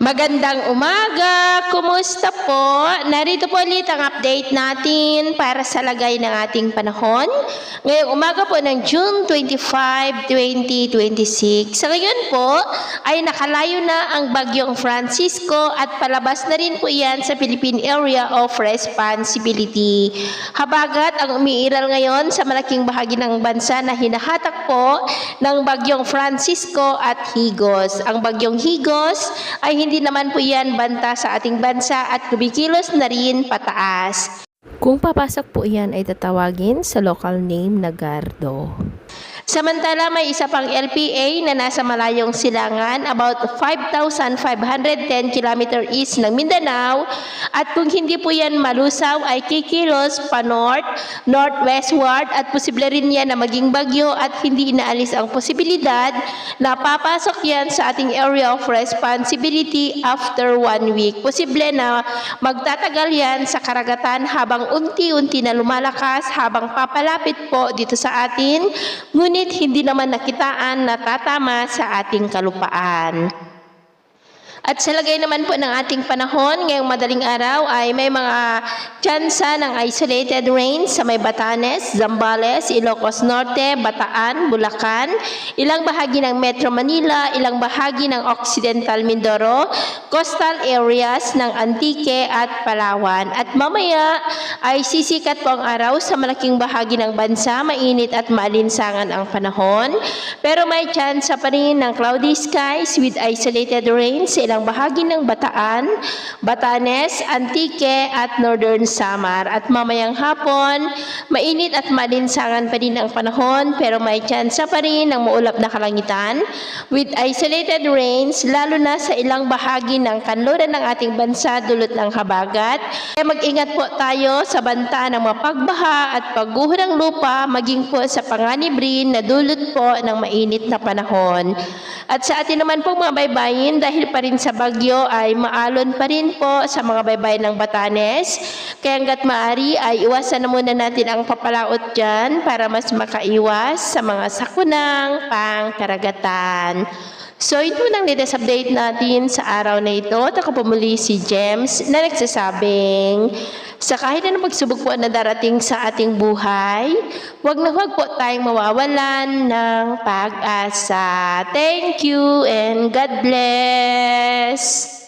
Magandang umaga! Kumusta po? Narito po ulit ang update natin para sa lagay ng ating panahon. Ngayong umaga po ng June 25, 2026. Sa ngayon po ay nakalayo na ang bagyong Francisco at palabas na rin po yan sa Philippine Area of Responsibility. Habagat ang umiiral ngayon sa malaking bahagi ng bansa na hinahatak po ng bagyong Francisco at Higos. Ang bagyong Higos ay hindi naman po yan banta sa ating bansa at kumikilos na rin pataas. Kung papasok po yan ay tatawagin sa local name na Gardo. Samantala, may isa pang LPA na nasa malayong silangan, about 5,510 km east ng Mindanao, at kung hindi po yan malusaw ay kikilos pa north, northwestward, at posible rin yan na maging bagyo at hindi inaalis ang posibilidad na papasok yan sa ating area of responsibility after 1 week. Posible na magtatagal yan sa karagatan habang unti-unti na lumalakas habang papalapit po dito sa atin, ngunit hindi naman nakitaan na tatama sa ating kalupaan. At sa lagay naman po ng ating panahon, ngayong madaling araw ay may mga tsansa ng isolated rain sa may Batanes, Zambales, Ilocos Norte, Bataan, Bulacan, ilang bahagi ng Metro Manila, ilang bahagi ng Occidental Mindoro, coastal areas ng Antique at Palawan. At mamaya ay sisikat po ang araw sa malaking bahagi ng bansa, mainit at maalinsangan ang panahon. Pero may tsansa pa rin ng cloudy skies with isolated rain sa ilang bahagi ng Bataan, Batanes, Antique at Northern Samar. At mamayang hapon, mainit at malinsangan pa rin ang panahon pero may tsansa pa rin ng maulap na kalangitan with isolated rains lalo na sa ilang bahagi ng kanluran ng ating bansa dulot ng habagat. Kaya mag-ingat po tayo sa banta ng mga pagbaha at pagguho ng lupa maging po sa panganib rin na dulot po ng mainit na panahon. At sa atin naman po mga baybayin, dahil pa rin sa bagyo ay maalon pa rin po sa mga baybayin ng Batanes. Kaya hanggat maaari ay iwasan na muna natin ang papalaot dyan para mas makaiwas sa mga sakunang pangkaragatan. So ito ang latest update natin sa araw na ito. Ako po muli si James na nagsasabing sa kahit na pagsubok po na darating sa ating buhay, huwag na huwag po tayong mawawalan ng pag-asa. Thank you and God bless!